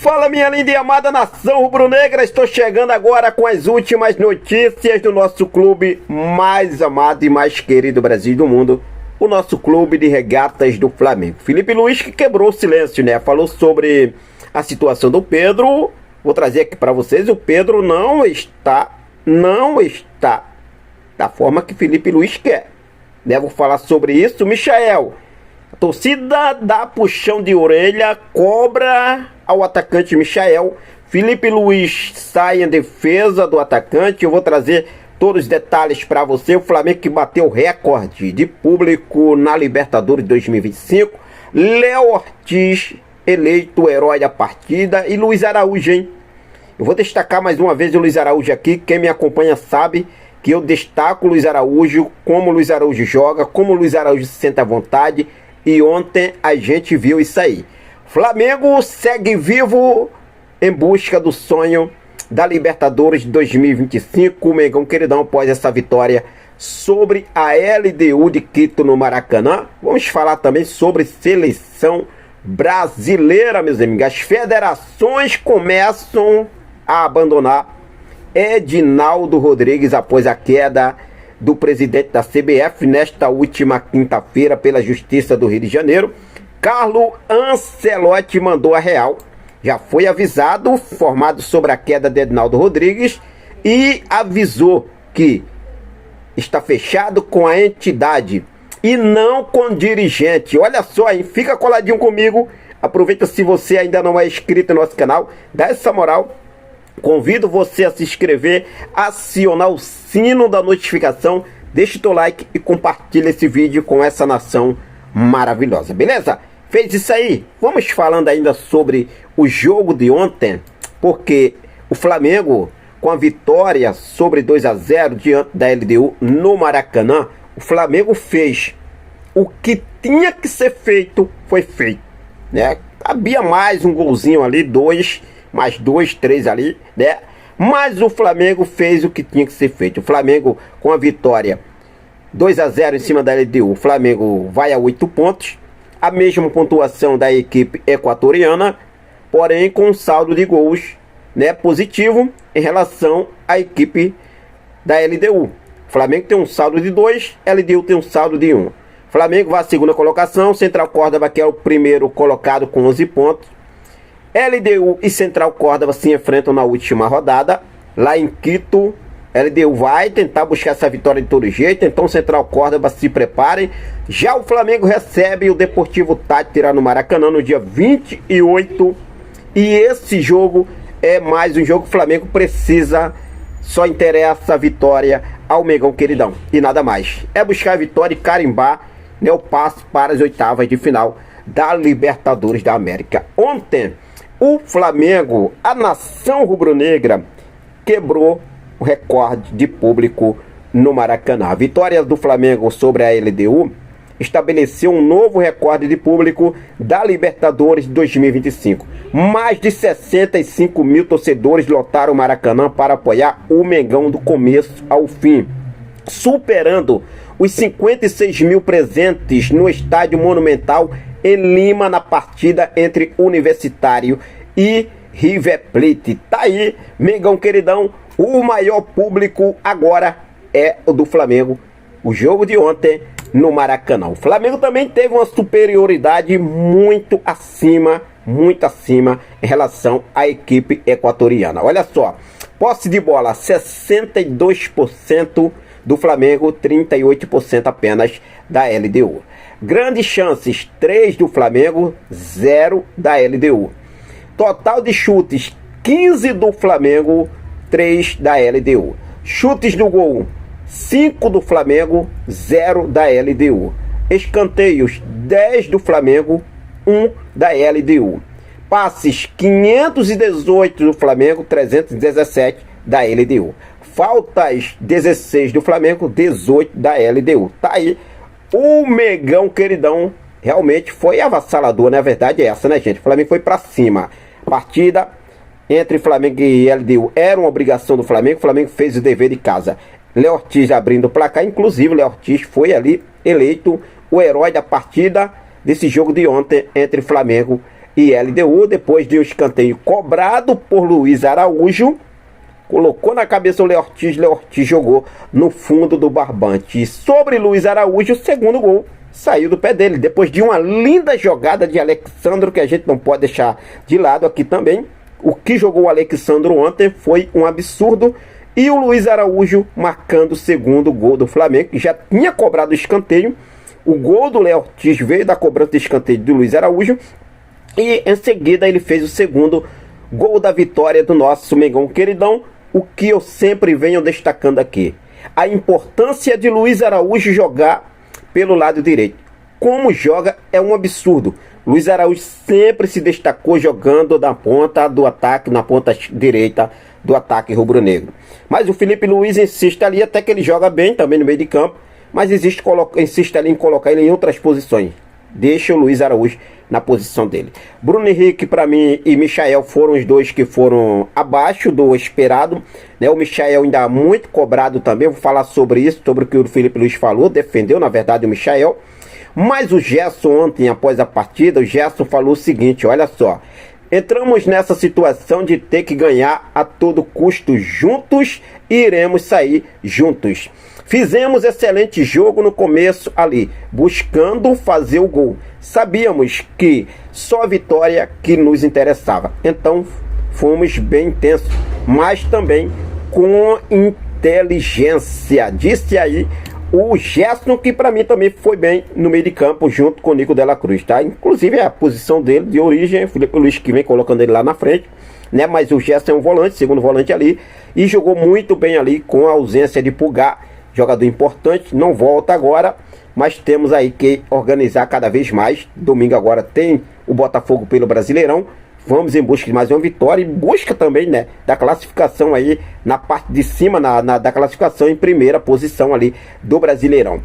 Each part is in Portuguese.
Fala, minha linda e amada nação rubro-negra, estou chegando agora com as últimas notícias do nosso clube mais amado e mais querido do Brasil e do mundo, o nosso clube de regatas do Flamengo. Felipe Luiz que quebrou o silêncio, né? Falou sobre a situação do Pedro. Vou trazer aqui para vocês, o Pedro não está da forma que Felipe Luiz quer. Vou falar sobre isso. Michael, a torcida dá puxão de orelha, cobra ao atacante Michael. Felipe Luiz sai em defesa do atacante. Eu vou trazer todos os detalhes para você. O Flamengo que bateu recorde de público na Libertadores 2025. Léo Ortiz eleito o herói da partida e Luiz Araújo, hein? Eu vou destacar mais uma vez o Luiz Araújo aqui. Quem me acompanha sabe que eu destaco o Luiz Araújo, como o Luiz Araújo joga, como o Luiz Araújo se sente à vontade. E ontem a gente viu isso aí. Flamengo segue vivo em busca do sonho da Libertadores 2025. O Mengão queridão após essa vitória sobre a LDU de Quito no Maracanã. Vamos falar também sobre seleção brasileira, meus amigos. As federações começam a abandonar Edinaldo Rodrigues após a queda do presidente da CBF nesta última quinta-feira pela Justiça do Rio de Janeiro. Carlo Ancelotti mandou a real. Já foi avisado, formado sobre a queda de Edinaldo Rodrigues e avisou que está fechado com a entidade e não com o dirigente. Olha só, hein? Fica coladinho comigo. Aproveita, se você ainda não é inscrito no nosso canal, dá essa moral. Convido você a se inscrever, acionar o sino da notificação, deixa o teu like e compartilha esse vídeo com essa nação maravilhosa, beleza? Fez isso aí? Vamos falando ainda sobre o jogo de ontem, porque o Flamengo, com a vitória sobre 2-0 diante da LDU no Maracanã, o Flamengo fez o que tinha que ser feito, foi feito, né? Havia mais um golzinho ali, mais 2, 3 ali, né? Mas o Flamengo fez o que tinha que ser feito. O Flamengo, com a vitória 2-0 em cima da LDU, o Flamengo vai a 8 pontos, a mesma pontuação da equipe equatoriana, porém com um saldo de gols, né, positivo em relação à equipe da LDU. O Flamengo tem um saldo de 2, a LDU tem um saldo de 1. O Flamengo vai à segunda colocação, Central Córdoba que é o primeiro colocado com 11 pontos. LDU e Central Córdoba se enfrentam na última rodada, lá em Quito. LDU vai tentar buscar essa vitória de todo jeito, então Central Córdoba se preparem. Já o Flamengo recebe o Deportivo Táchira no Maracanã no dia 28. E esse jogo é mais um jogo que o Flamengo precisa, só interessa a vitória ao Mengão queridão e nada mais. É buscar a vitória e carimbar, né, o passo para as oitavas de final da Libertadores da América. Ontem o Flamengo, a nação rubro-negra, quebrou o recorde de público no Maracanã. A vitória do Flamengo sobre a LDU estabeleceu um novo recorde de público da Libertadores 2025. Mais de 65 mil torcedores lotaram o Maracanã para apoiar o Mengão do começo ao fim, superando os 56 mil presentes no Estádio Monumental em Lima na partida entre Universitário e River Plate. Tá aí, Mengão queridão, o maior público agora é o do Flamengo. O jogo de ontem no Maracanã. O Flamengo também teve uma superioridade muito acima em relação à equipe equatoriana. Olha só, posse de bola 62% do Flamengo, 38% apenas da LDU. Grandes chances, 3 do Flamengo, 0 da LDU. Total de chutes, 15 do Flamengo, 3 da LDU. Chutes no gol, 5 do Flamengo, 0 da LDU. Escanteios, 10 do Flamengo, 1 da LDU. Passes, 518 do Flamengo, 317 da LDU. Faltas, 16 do Flamengo, 18 da LDU. Tá aí. O Mengão queridão realmente foi avassalador, né? A verdade é essa, né, gente? O Flamengo foi pra cima. Partida entre Flamengo e LDU era uma obrigação do Flamengo. O Flamengo fez o dever de casa. Léo Ortiz abrindo o placar. Inclusive, Léo Ortiz foi ali eleito o herói da partida desse jogo de ontem entre Flamengo e LDU, depois de um escanteio cobrado por Luiz Araújo, colocou na cabeça o Léo Ortiz jogou no fundo do barbante. E sobre Luiz Araújo, o segundo gol saiu do pé dele, depois de uma linda jogada de Alexandro, que a gente não pode deixar de lado aqui também. O que jogou o Alexandro ontem foi um absurdo. E o Luiz Araújo marcando o segundo gol do Flamengo, que já tinha cobrado o escanteio. O gol do Léo Ortiz veio da cobrança de escanteio do Luiz Araújo. E em seguida ele fez o segundo gol da vitória do nosso Mengão queridão. O que eu sempre venho destacando aqui: a importância de Luiz Araújo jogar pelo lado direito. Como joga é um absurdo. Luiz Araújo sempre se destacou jogando na ponta do ataque, na ponta direita do ataque rubro-negro. Mas o Felipe Luiz insiste ali, até que ele joga bem também no meio de campo, mas insiste ali em colocar ele em outras posições. Deixa o Luiz Araújo na posição dele. Bruno Henrique, para mim, e Michael foram os dois que foram abaixo do esperado, né? O Michael ainda muito cobrado também. Vou falar sobre isso, sobre o que o Felipe Luiz falou, defendeu na verdade o Michael. Mas o Gerson ontem, após a partida, o Gerson falou o seguinte: olha só, entramos nessa situação de ter que ganhar a todo custo juntos e iremos sair juntos. Fizemos excelente jogo no começo ali, buscando fazer o gol. Sabíamos que só a vitória que nos interessava. Então fomos bem intensos, mas também com inteligência. Disse aí o Gerson, que para mim também foi bem no meio de campo junto com o Nico Dela Cruz, tá? Inclusive a posição dele de origem, o Felipe Luiz que vem colocando ele lá na frente, né? Mas o Gerson é um volante, segundo volante ali, e jogou muito bem ali com a ausência de Pulgar, jogador importante, não volta agora, mas temos aí que organizar cada vez mais. Domingo agora tem o Botafogo pelo Brasileirão. Vamos em busca de mais uma vitória e busca também, né, da classificação aí na parte de cima da classificação em primeira posição ali do Brasileirão.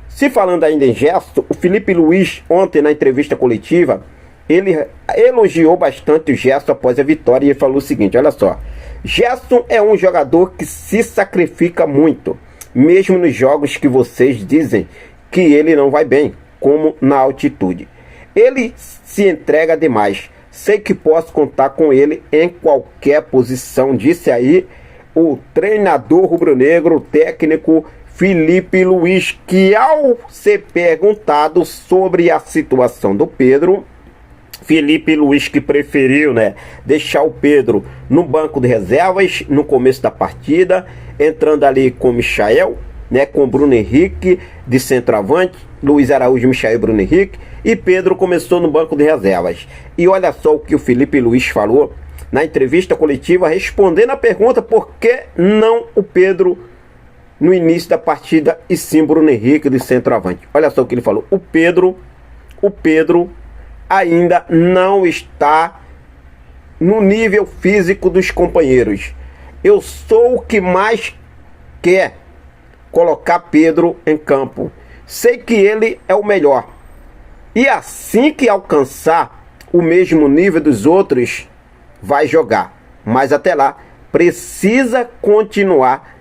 Se falando ainda em Gerson, o Felipe Luiz ontem na entrevista coletiva, ele elogiou bastante o Gerson após a vitória e ele falou o seguinte: olha só, Gerson é um jogador que se sacrifica muito, mesmo nos jogos que vocês dizem que ele não vai bem, como na altitude. Ele se entrega demais. Sei que posso contar com ele em qualquer posição, disse aí o treinador rubro-negro, o técnico Felipe Luiz, que ao ser perguntado sobre a situação do Pedro, Felipe Luiz que preferiu, né, deixar o Pedro no banco de reservas no começo da partida, entrando ali com o Michael, né, com Bruno Henrique de centroavante, Luiz Araújo, Michael e Bruno Henrique, e Pedro começou no banco de reservas. E olha só o que o Felipe Luiz falou na entrevista coletiva, respondendo a pergunta por que não o Pedro no início da partida e sim Bruno Henrique de centroavante. Olha só o que ele falou: o Pedro ainda não está no nível físico dos companheiros. Eu sou o que mais quer colocar Pedro em campo. Sei que ele é o melhor. E assim que alcançar o mesmo nível dos outros, vai jogar. Mas até lá, precisa continuar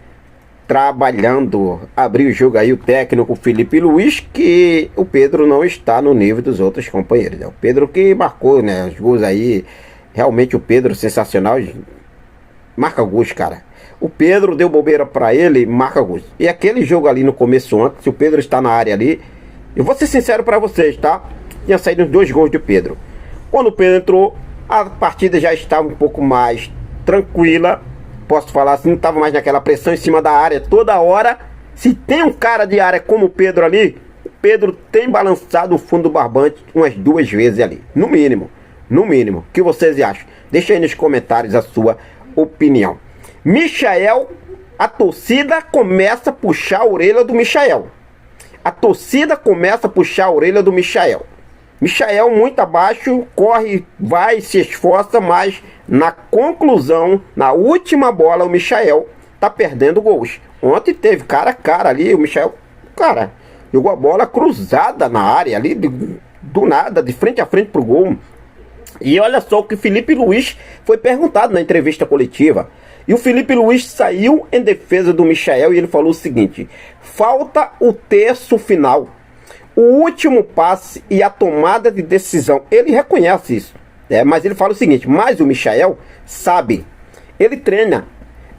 trabalhando. Abriu o jogo aí o técnico Felipe Luiz, que o Pedro não está no nível dos outros companheiros. É o Pedro que marcou, né, os gols aí. Realmente o Pedro sensacional. Marca gols, cara. O Pedro deu bobeira pra ele, marca gols. E aquele jogo ali no começo ontem, se o Pedro está na área ali, eu vou ser sincero pra vocês, tá? Tinha saído os 2 gols do Pedro. Quando o Pedro entrou, a partida já estava um pouco mais tranquila. Posso falar assim, não estava mais naquela pressão em cima da área toda hora. Se tem um cara de área como o Pedro ali, o Pedro tem balançado o fundo do barbante umas 2 vezes ali. No mínimo. No mínimo. O que vocês acham? Deixa aí nos comentários a sua opinião. Michael, a torcida começa a puxar a orelha do Michael. A torcida começa a puxar a orelha do Michael. Michael muito abaixo, corre, vai, se esforça, mas na conclusão, na última bola, o Michael tá perdendo gols. Ontem teve cara a cara ali, o Michael, cara, jogou a bola cruzada na área ali, do nada, de frente a frente pro gol. E olha só o que o Felipe Luiz foi perguntado na entrevista coletiva. E o Felipe Luiz saiu em defesa do Michael e ele falou o seguinte: falta o terço final, o último passe e a tomada de decisão. Ele reconhece isso. Mas ele fala o seguinte: mas o Michael sabe, ele treina,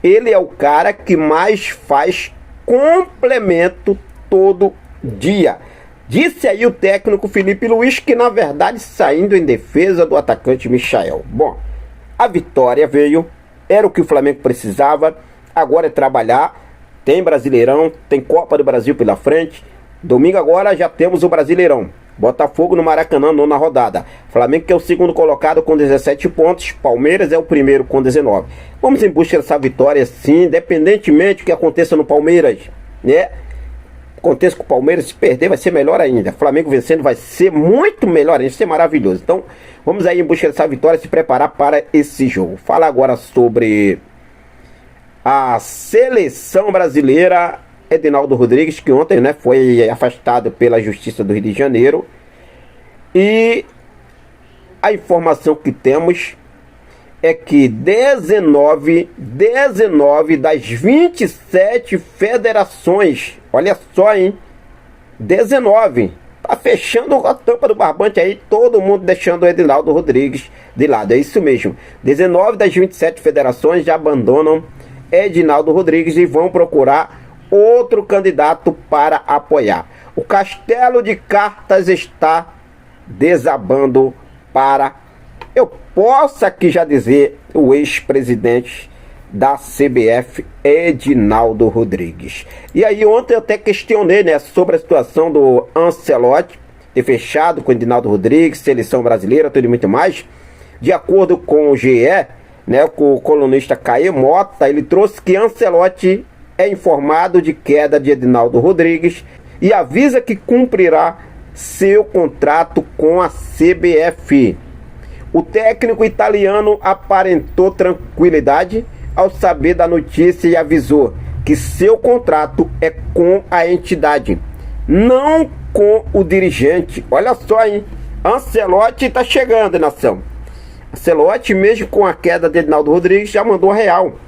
ele é o cara que mais faz complemento todo dia. Disse aí o técnico Felipe Luiz, que na verdade saindo em defesa do atacante Michael. Bom, a vitória veio, era o que o Flamengo precisava, agora é trabalhar. Tem Brasileirão, tem Copa do Brasil pela frente. Domingo agora já temos o Brasileirão. Botafogo no Maracanã, nona rodada. Flamengo que é o segundo colocado com 17 pontos. Palmeiras é o primeiro com 19. Vamos em busca dessa vitória sim, independentemente do que aconteça no Palmeiras, né? Aconteça com o Palmeiras, se perder vai ser melhor ainda. Flamengo vencendo vai ser muito melhor ainda, vai ser maravilhoso. Então, vamos aí em busca dessa vitória, se preparar para esse jogo. Fala agora sobre a seleção brasileira. Edinaldo Rodrigues, que ontem, né, foi afastado pela Justiça do Rio de Janeiro. E a informação que temos é que 19 das 27 federações, olha só, hein, 19, tá fechando a tampa do barbante aí, todo mundo deixando o Edinaldo Rodrigues de lado, é isso mesmo. 19 das 27 federações já abandonam Edinaldo Rodrigues e vão procurar outro candidato para apoiar. O castelo de cartas está desabando para, eu posso aqui já dizer, o ex-presidente da CBF, Edinaldo Rodrigues. E aí ontem eu até questionei, né, sobre a situação do Ancelotti ter fechado com o Edinaldo Rodrigues, seleção brasileira, tudo e muito mais. De acordo com o GE, né, com o colunista Caê Mota, ele trouxe que Ancelotti é informado de queda de Edinaldo Rodrigues e avisa que cumprirá seu contrato com a CBF. O técnico italiano aparentou tranquilidade ao saber da notícia e avisou que seu contrato é com a entidade, não com o dirigente. Olha só, hein? Ancelotti tá chegando, nação. Ancelotti, mesmo com a queda de Edinaldo Rodrigues, já mandou a real.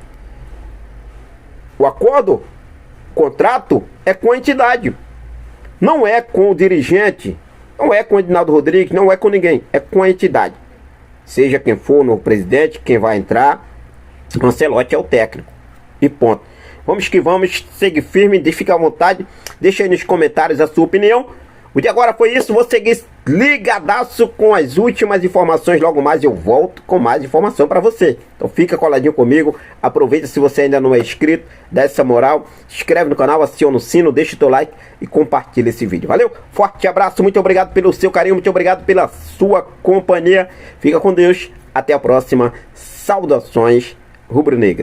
O acordo, o contrato é com a entidade, não é com o dirigente, não é com o Edinaldo Rodrigues, não é com ninguém, é com a entidade. Seja quem for, no presidente, quem vai entrar, Ancelotti é o técnico. E ponto. Vamos que vamos, segue firme, fica à vontade, deixa aí nos comentários a sua opinião. O de agora foi isso, vou seguir ligadaço com as últimas informações. Logo mais eu volto com mais informação para você. Então fica coladinho comigo, aproveita, se você ainda não é inscrito, dá essa moral, se inscreve no canal, aciona o sino, deixa o teu like e compartilha esse vídeo. Valeu, forte abraço, muito obrigado pelo seu carinho, muito obrigado pela sua companhia. Fica com Deus, até a próxima, saudações rubro-negras.